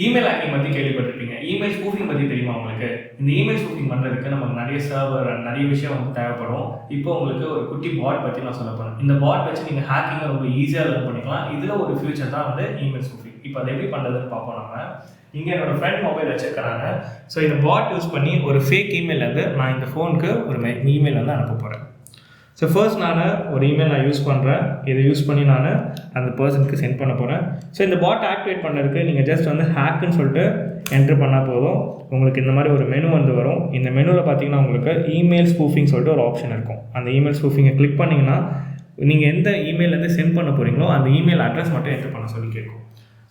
Email hacking பற்றி கேள்விப்பட்டிருப்பீங்க. Email spoofing பற்றி தெரியுமா உங்களுக்கு? இந்த இமெயில் ஸ்பூஃபிங் பண்ணுறதுக்கு நமக்கு நிறைய சர்வர் நிறைய விஷயம் வந்து தேவைப்படும். இப்போ உங்களுக்கு ஒரு குட்டி பாட் பற்றி நான் சொல்ல போகிறேன். இந்த பாட் வச்சு நீங்கள் ஹேக்கிங்கை ரொம்ப ஈஸியாக லேர்ன் பண்ணிக்கலாம். இதில் ஒரு ஃபியூச்சர் தான் வந்து இமெயில் ஸ்பூஃபிங். இப்போ அதை எப்படி பண்ணுறதுன்னு பார்ப்போம் நம்ம. இங்கே என்னோட ஃப்ரெண்ட் மொபைல் வச்சுருக்கிறாங்க. ஸோ இந்த பாட் யூஸ் பண்ணி ஒரு ஃபேக் இமெயிலேருந்து நான் இந்த ஃபோனுக்கு ஒரு இமெயில் வந்து அனுப்ப போகிறேன். ஸோ ஃபர்ஸ்ட் நான் ஒரு இமெயில் நான் யூஸ் பண்ணுறேன். இதை யூஸ் பண்ணி நான் அந்த பர்சனுக்கு சென்ட் பண்ண போகிறேன். ஸோ இந்த பாட் ஆக்டிவேட் பண்ணுறதுக்கு நீங்கள் ஜஸ்ட் வந்து ஹேக்குன்னு சொல்லிட்டு என்ட்ரு பண்ணால் போதும். உங்களுக்கு இந்த மாதிரி ஒரு மெனு வந்து வரும். இந்த மெனுவில் பார்த்தீங்கன்னா உங்களுக்கு இமெயில் ஸ்பூஃபிங் சொல்லிட்டு ஒரு ஆப்ஷன் இருக்கும். அந்த இமெயில் ஸ்பூஃபிங்கை கிளிக் பண்ணிங்கன்னா நீங்கள் எந்த இமெயிலேருந்து சென்ட் பண்ண போகிறீங்களோ அந்த இமெயில் அட்ரஸ் மட்டும் என்ட்ரு பண்ண சொல்லி கேட்கும்.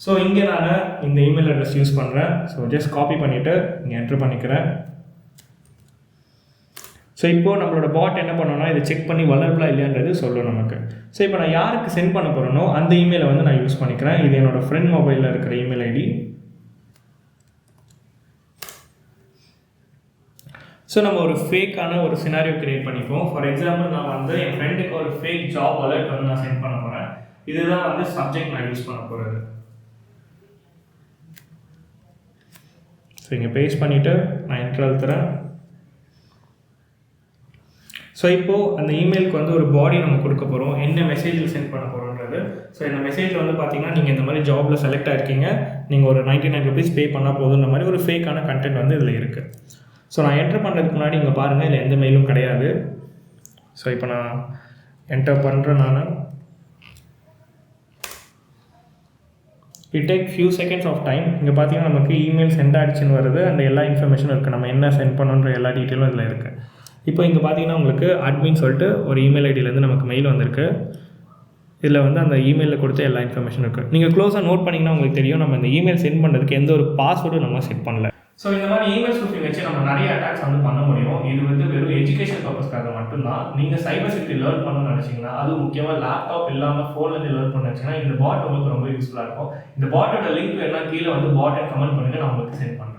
ஸோ இங்கே நான் இந்த இமெயில் அட்ரஸ் யூஸ் பண்ணுறேன். ஸோ ஜஸ்ட் காப்பி பண்ணிவிட்டு இங்கே என்ட்ரு பண்ணிக்கிறேன். ஸோ இப்போது நம்மளோட பாட் என்ன பண்ணோன்னா இதை செக் பண்ணி வளரபிளாக இல்லையான்றது சொல்லும் நமக்கு. ஸோ இப்போ நான் யாருக்கு சென்ட் பண்ண போகிறேனோ அந்த இமெயிலை வந்து நான் யூஸ் பண்ணிக்கிறேன். இது என்னோடய ஃப்ரெண்ட் மொபைலில் இருக்கிற இமெயில் ஐடி. ஸோ நம்ம ஒரு ஃபேக்கான ஒரு சினாரியோ கிரியேட் பண்ணிப்போம். ஃபார் எக்ஸாம்பிள் நான் வந்து என் ஃப்ரெண்டுக்கு ஒரு ஃபேக் ஜாப் அலர்ட் வந்து நான் சென்ட் பண்ண போகிறேன். இதுதான் வந்து சப்ஜெக்ட் நான் யூஸ் பண்ண போகிறது. ஸோ இங்கே பேஸ்ட் பண்ணிவிட்டு நான் என்ட்ரு அழுத்துறேன். ஸோ இப்போது அந்த இமெயிலுக்கு வந்து ஒரு பாடி நம்ம கொடுக்க போகிறோம். என்ன மெசேஜில் சென்ட் பண்ண போகிறோன்றது. ஸோ இந்த மெசேஜில் வந்து பார்த்தீங்கன்னா நீங்கள் இந்த மாதிரி ஜாபில் செலக்ட் ஆகிருக்கீங்க, நீங்கள் ஒரு 99 rupees பே பண்ணால் போதுன்ற மாதிரி ஒரு ஃபேக்கான கண்டென்ட் வந்து இதில் இருக்குது. ஸோ நான் என்ட்ரு பண்ணுறதுக்கு முன்னாடி இங்கே பாருங்கள், இதில் எந்த மெயிலும் கிடையாது. ஸோ இப்போ நான் என்டர் பண்ணுறேன். நான் it take few seconds of time. இங்கே பார்த்தீங்கன்னா நமக்கு இமெயில் சென்ட் ஆகிடுச்சின்னு வருது. அந்த எல்லா இன்ஃபர்மேஷனும் இருக்குது, நம்ம என்ன சென்ட் பண்ணுன்ற எல்லா டீட்டெயிலும் இதில் இருக்குது. இப்போ இங்கே பார்த்தீங்கன்னா உங்களுக்கு அட்மின் சொல்லிட்டு ஒரு இமெயில் ஐடியிலேருந்து நமக்கு மெயில் வந்திருக்கு. இதில் வந்து அந்த இமெயிலில் கொடுத்த எல்லா இன்ஃபர்மேஷனும் இருக்குது. நீங்கள் க்ளோஸாக நோட் பண்ணிங்கன்னா உங்களுக்கு தெரியும், நம்ம இந்த இமெயில் சென்ட் பண்ணுறதுக்கு எந்த ஒரு பாஸ்வேர்டும் நம்ம செட் பண்ணல. ஸோ இந்த மாதிரி இமெயில் ஸ்பூஃபிங் வச்சு நம்ம நிறைய அட்டாக்ஸ் வந்து பண்ண முடியும். இது வந்து வெறும் எஜுகேஷன் பர்பஸ்க்காக மட்டும்தான். நீங்கள் சைபர் செக்யூரிட்டி லேர்ன் பண்ணணும்னு நினச்சிங்கன்னா, அதுவும் முக்கியமாக லேப்டாப் இல்லாமல் ஃபோன்லேருந்து லேர்ன் பண்ண நினச்சிங்கன்னா இந்த பாட் உங்களுக்கு ரொம்ப யூஸ்ஃபுல்லாக இருக்கும். இந்த பாட்டோட லிங்க் வேணால் கீழே வந்து பாட் கமெண்ட் பண்ணுங்கள், நான் உங்களுக்கு சென்ட் பண்ணுறேன்.